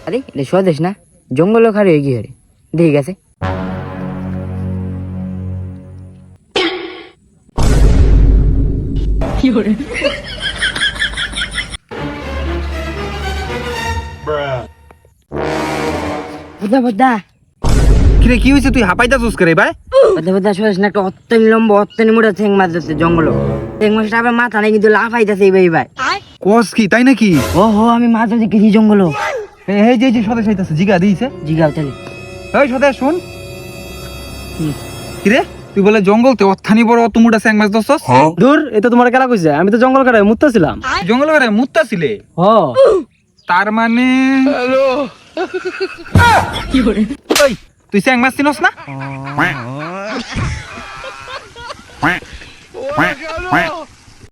আরে এটা স্বদেশ না, জঙ্গল খারে হয়ে গিয়ে দেখে গেছে। বুদ্ধা বুদ্ধা কিরে কি হয়েছে, তুই হাঁপাইতা চুস করে ভাই? বুদ্ধা বুদ্ধা স্বদেশ না, একটা অত্যন্ত লম্বা অত্যন্ত মোটা ঠ্যাং মাছ যাচ্ছে জঙ্গল। ঠ্যাং মাছটা আবার মাথা নেই কিন্তু লাফাইতেছে এই ভাই। কস কি তাই নাকি? ও হো আমি মাছ দেখেছি জঙ্গল। এই যে স্বদেশ আইতাছে, জিগা দিয়েছে। জিগাও তাহলে। এই স্বদেশ শুন, কিরে তুই বলে জঙ্গল তে অত্থানি বড় অত মোটা স্যাং মাছ ধরছস? দূর এটা তোমার কেলা কইছে, আমি তো জঙ্গল কাটায় মুততেছিলাম। জঙ্গল করে মুত্তা ছিলে? হ তার মানে ওই তুই স্যাং মাছ চিনস না?